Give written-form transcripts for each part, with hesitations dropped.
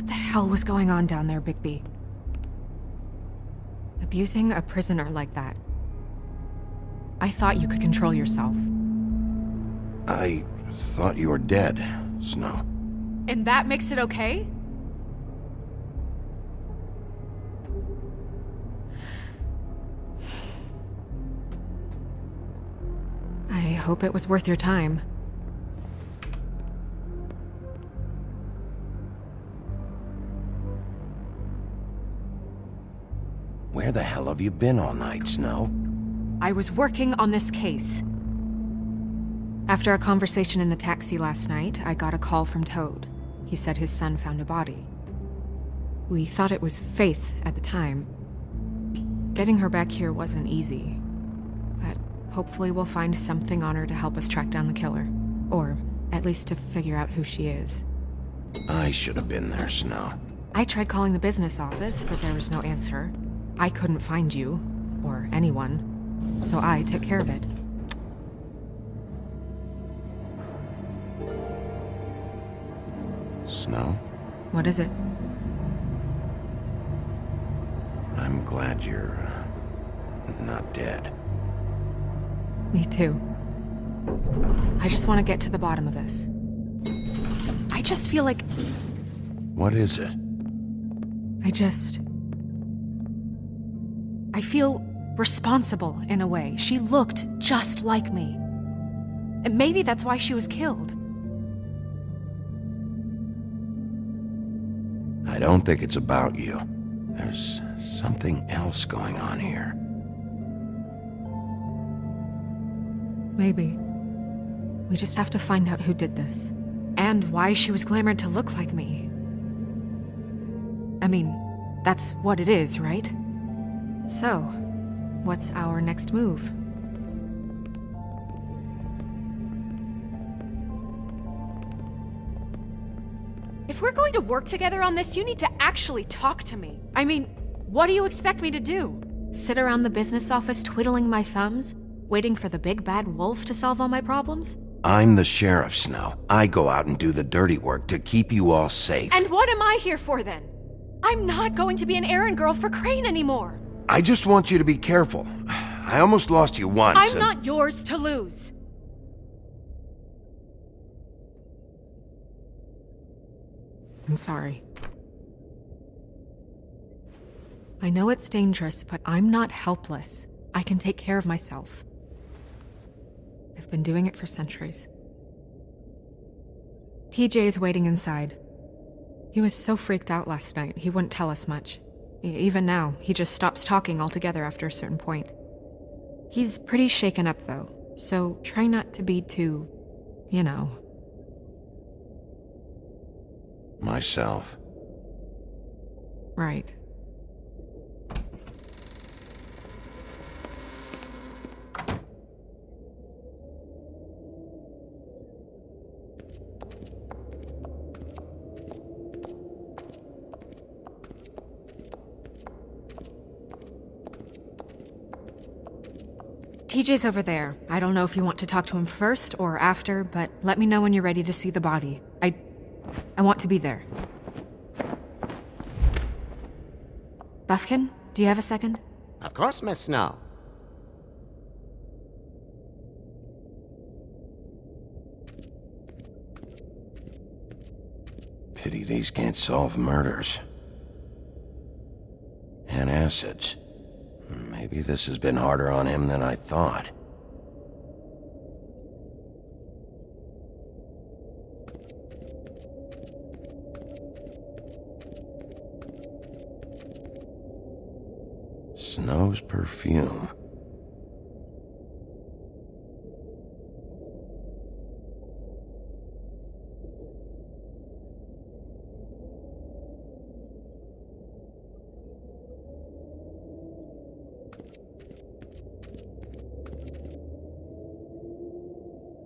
What the hell was going on down there, Bigby? Abusing a prisoner like that. I thought you could control yourself. I thought you were dead, Snow. And that makes it okay? I hope it was worth your time. Where the hell have you been all night, Snow? I was working on this case. After a conversation in the taxi last night, I got a call from Toad. He said his son found a body. We thought it was Faith at the time. Getting her back here wasn't easy, but hopefully we'll find something on her to help us track down the killer. Or at least to figure out who she is. I should have been there, Snow. I tried calling the business office, but there was no answer. I couldn't find you, or anyone, so I took care of it. Snow? What is it? I'm glad you're not dead. Me too. I just want to get to the bottom of this. I just feel like... What is it? I feel responsible in a way. She looked just like me. And maybe that's why she was killed. I don't think it's about you. There's something else going on here. Maybe. We just have to find out who did this. And why she was glamored to look like me. I mean, that's what it is, right? So, what's our next move? If we're going to work together on this, you need to actually talk to me. I mean, what do you expect me to do? Sit around the business office twiddling my thumbs, waiting for the big bad wolf to solve all my problems? I'm the sheriff, Snow. I go out and do the dirty work to keep you all safe. And what am I here for then? I'm not going to be an errand girl for Crane anymore. I just want you to be careful. I almost lost you once. I'm not yours to lose. I'm sorry. I know it's dangerous, but I'm not helpless. I can take care of myself. I've been doing it for centuries. TJ is waiting inside. He was so freaked out last night, he wouldn't tell us much. Even now, he just stops talking altogether after a certain point. He's pretty shaken up, though, so try not to be too, you know. Myself. Right. TJ's over there. I don't know if you want to talk to him first or after, but let me know when you're ready to see the body. I want to be there. Buffkin, do you have a second? Of course, Miss Snow. Pity these can't solve murders. And acids. Maybe this has been harder on him than I thought. Snow's perfume.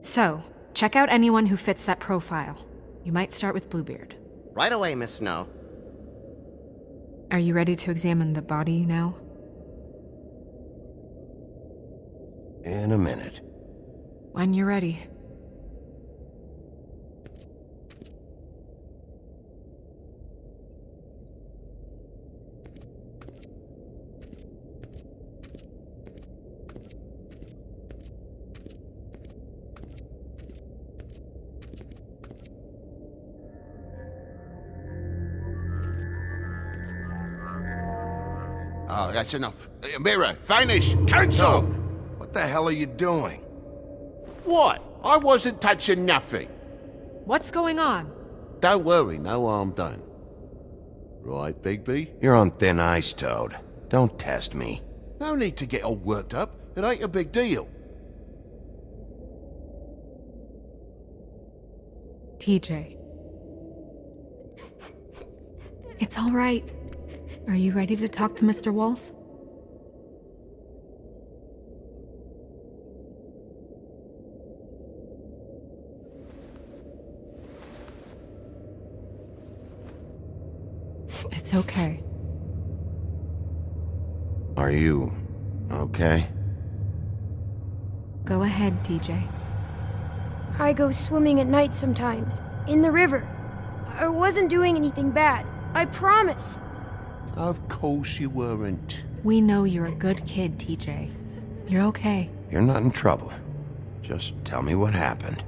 So, check out anyone who fits that profile. You might start with Bluebeard. Right away, Miss Snow. Are you ready to examine the body now? In a minute. When you're ready. Oh, that's enough. Mirror, vanish, cancel! Toad, what the hell are you doing? What? I wasn't touching nothing. What's going on? Don't worry, no harm done. Right, Bigby? You're on thin ice, Toad. Don't test me. No need to get all worked up. It ain't a big deal. TJ. It's all right. Are you ready to talk to Mr. Wolf? It's okay. Are you okay? Go ahead, TJ. I go swimming at night sometimes, in the river. I wasn't doing anything bad, I promise. Of course you weren't. We know you're a good kid, TJ. You're okay. You're not in trouble. Just tell me what happened.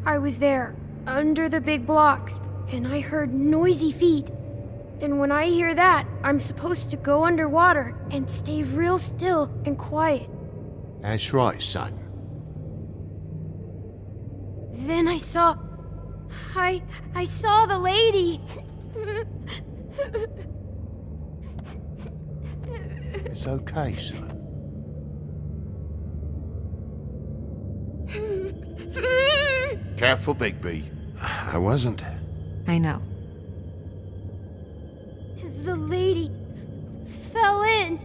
I was there, under the big blocks, and I heard noisy feet. And when I hear that, I'm supposed to go underwater and stay real still and quiet. That's right, son. Then I saw the lady. It's okay, son. Careful, Bigby. I wasn't. I know. The lady fell in.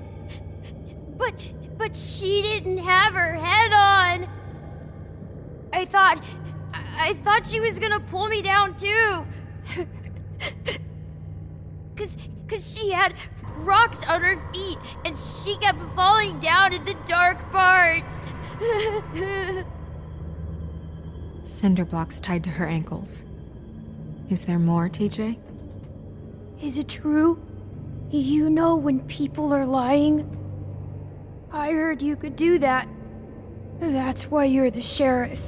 But she didn't have her head on. I thought she was gonna pull me down too. Cause she had rocks on her feet and she kept falling down in the dark parts. Cinder blocks tied to her ankles. Is there more, TJ? Is it true? You know when people are lying? I heard you could do that. That's why you're the sheriff.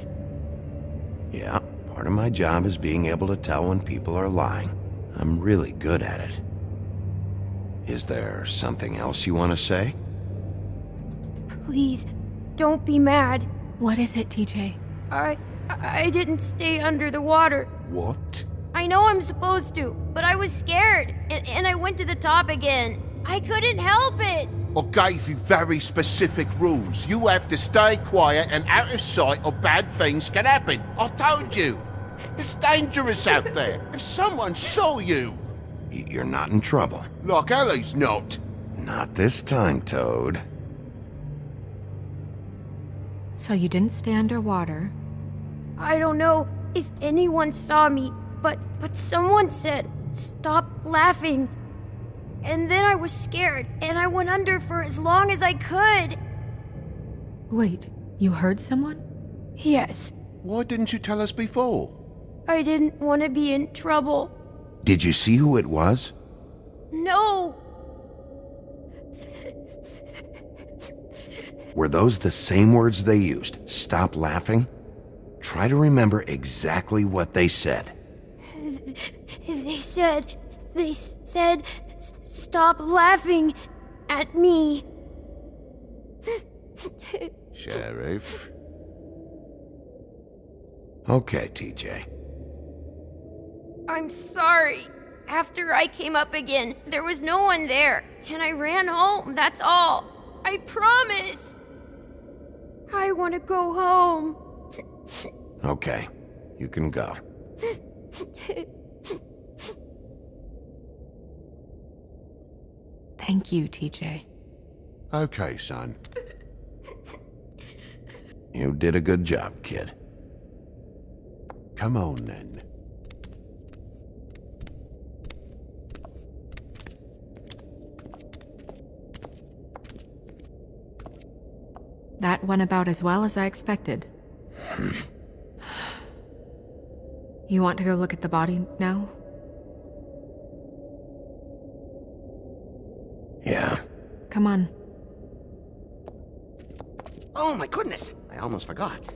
Yeah, part of my job is being able to tell when people are lying. I'm really good at it. Is there something else you want to say? Please, don't be mad. What is it, TJ? I didn't stay under the water. What? I know I'm supposed to, but I was scared, and I went to the top again. I couldn't help it. I gave you very specific rules. You have to stay quiet and out of sight or bad things can happen. I told you. It's dangerous out there. If someone saw you... You're not in trouble. Like Ellie's not. Not this time, Toad. So you didn't stay underwater. I don't know if anyone saw me, but someone said, "Stop laughing." And then I was scared, and I went under for as long as I could. Wait, you heard someone? Yes, Why didn't you tell us before? I didn't want to be in trouble. Did you see who it was? No, Were those the same words they used? Stop laughing? Try to remember exactly what they said. they said, "Stop laughing at me." Sheriff? Okay, TJ. I'm sorry. After I came up again, there was no one there, and I ran home, that's all. I promise. I want to go home. Okay, you can go. Thank you, TJ. Okay, son. You did a good job, kid. Come on, then. That went about as well as I expected. You want to go look at the body now? Yeah. Come on. Oh my goodness, I almost forgot.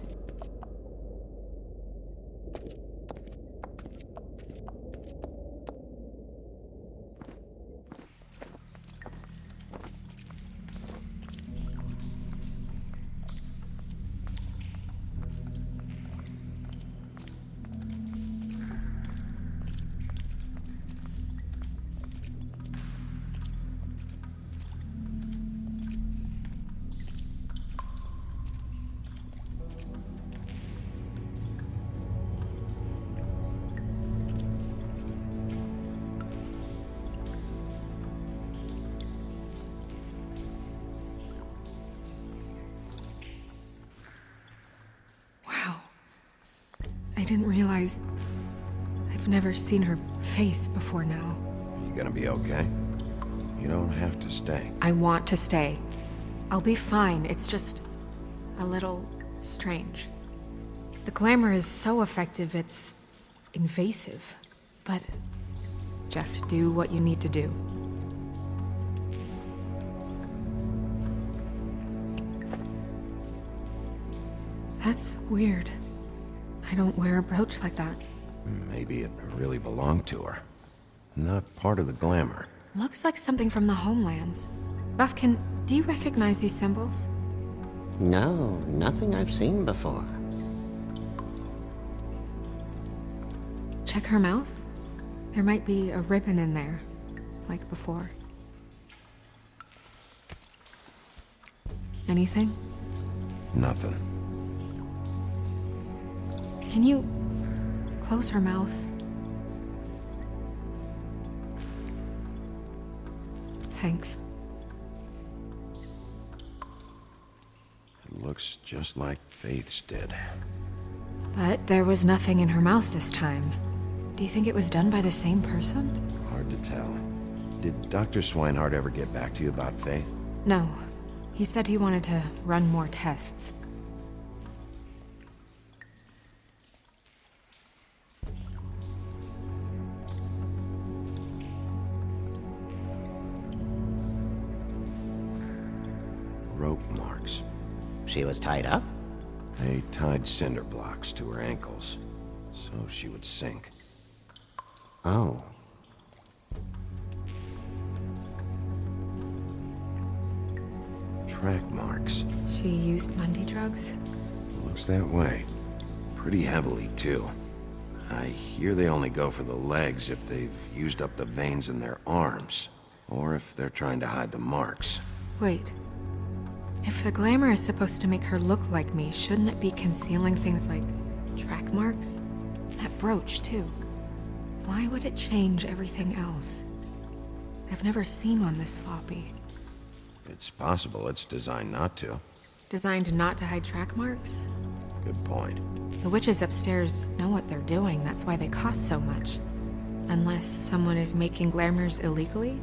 I didn't realize... I've never seen her face before now. Are you gonna be okay? You don't have to stay. I want to stay. I'll be fine, it's just... a little... strange. The glamour is so effective, it's... invasive. But... just do what you need to do. That's weird. I don't wear a brooch like that. Maybe it really belonged to her. Not part of the glamour. Looks like something from the homelands. Buffkin, do you recognize these symbols? No, nothing I've seen before. Check her mouth. There might be a ribbon in there, like before. Anything? Nothing. Can you close her mouth? Thanks. It looks just like Faith's did. But there was nothing in her mouth this time. Do you think it was done by the same person? Hard to tell. Did Dr. Swinehart ever get back to you about Faith? No. He said he wanted to run more tests. Rope marks. She was tied up? They tied cinder blocks to her ankles, so she would sink. Oh. Track marks. She used Mundy drugs? Looks that way. Pretty heavily, too. I hear they only go for the legs if they've used up the veins in their arms, or if they're trying to hide the marks. Wait. If the glamour is supposed to make her look like me, shouldn't it be concealing things like track marks? That brooch, too. Why would it change everything else? I've never seen one this sloppy. It's possible it's designed not to. Designed not to hide track marks? Good point. The witches upstairs know what they're doing, that's why they cost so much. Unless someone is making glamours illegally?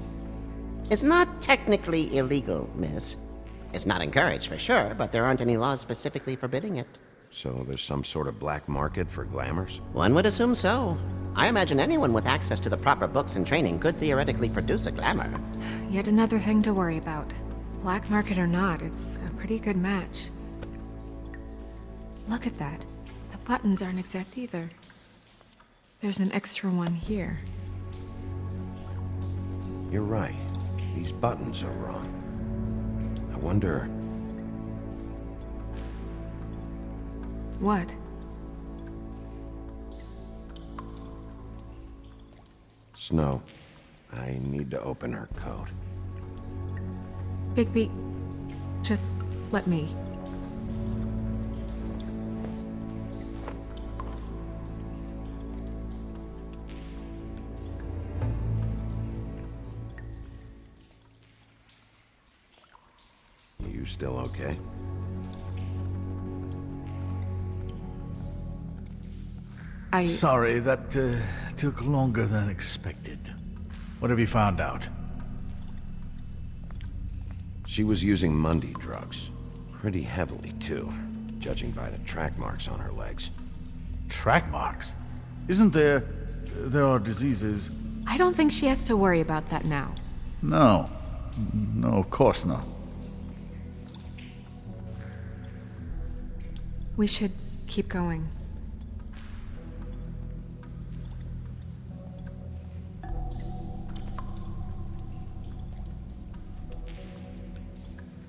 It's not technically illegal, miss. It's not encouraged for sure, but there aren't any laws specifically forbidding it. So there's some sort of black market for glamours? One would assume so. I imagine anyone with access to the proper books and training could theoretically produce a glamour. Yet another thing to worry about. Black market or not, it's a pretty good match. Look at that. The buttons aren't exact either. There's an extra one here. You're right. These buttons are wrong. I wonder... What? Snow, I need to open her coat. Bigby, just let me. You still okay? Sorry, that took longer than expected. What have you found out? She was using Mundy drugs. Pretty heavily, too, judging by the track marks on her legs. Track marks? Isn't there... there are diseases... I don't think she has to worry about that now. No. No, of course not. We should keep going.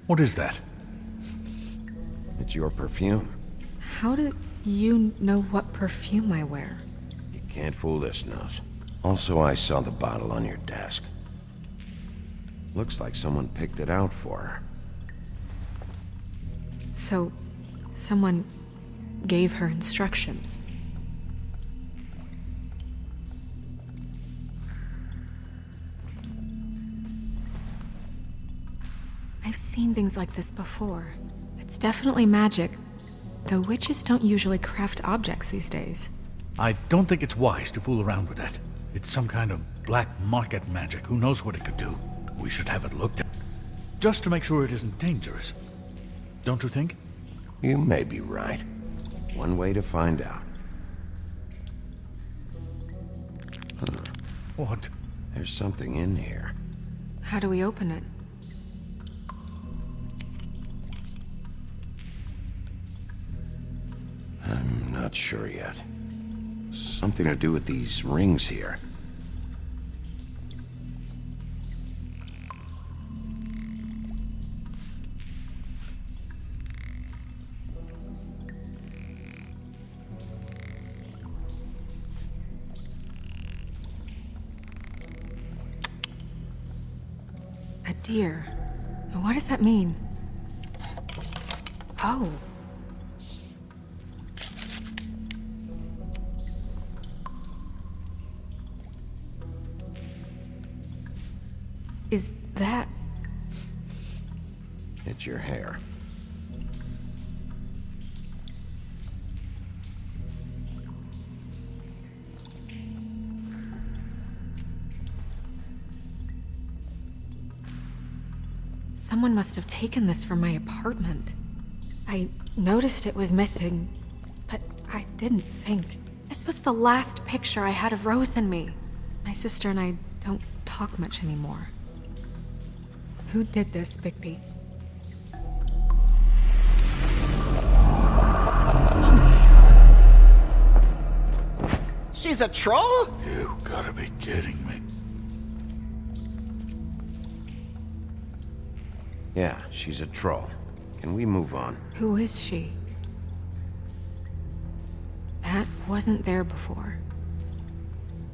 What is that? It's your perfume. How did you know what perfume I wear? You can't fool this nose. Also, I saw the bottle on your desk. Looks like someone picked it out for her. So, someone gave her instructions. I've seen things like this before. It's definitely magic, The witches don't usually craft objects these days. I don't think it's wise to fool around with that. It's some kind of black market magic. Who knows what it could do? We should have it looked at. Just to make sure it isn't dangerous. Don't you think? You may be right. One way to find out. What? There's something in here. How do we open it? I'm not sure yet. Something to do with these rings here. A deer. What does that mean? Oh. Is that... It's your hair. Someone must have taken this from my apartment. I noticed it was missing, but I didn't think. This was the last picture I had of Rose and me. My sister and I don't talk much anymore. Who did this, Bigby? She's a troll? You gotta be kidding me. Yeah, she's a troll. Can we move on? Who is she? That wasn't there before.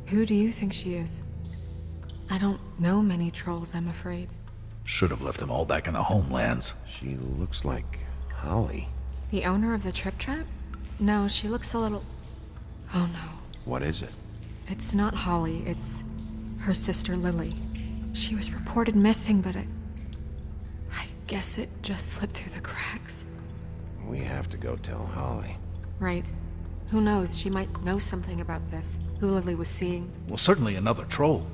Who do you think she is? I don't know many trolls, I'm afraid. Should have left them all back in the homelands. She looks like Holly. The owner of the Trip Trap? No, she looks a little... Oh no. What is it? It's not Holly, it's her sister Lily. She was reported missing, but I guess it just slipped through the cracks. We have to go tell Holly. Right. Who knows, she might know something about this. Who Lily was seeing. Well, certainly another troll.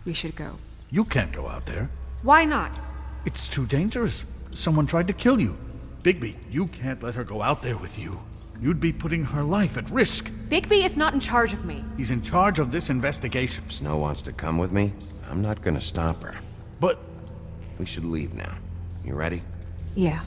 We should go. You can't go out there. Why not? It's too dangerous. Someone tried to kill you. Bigby, you can't let her go out there with you. You'd be putting her life at risk. Bigby is not in charge of me. He's in charge of this investigation. If Snow wants to come with me, I'm not gonna stop her. But We should leave now. You ready? Yeah.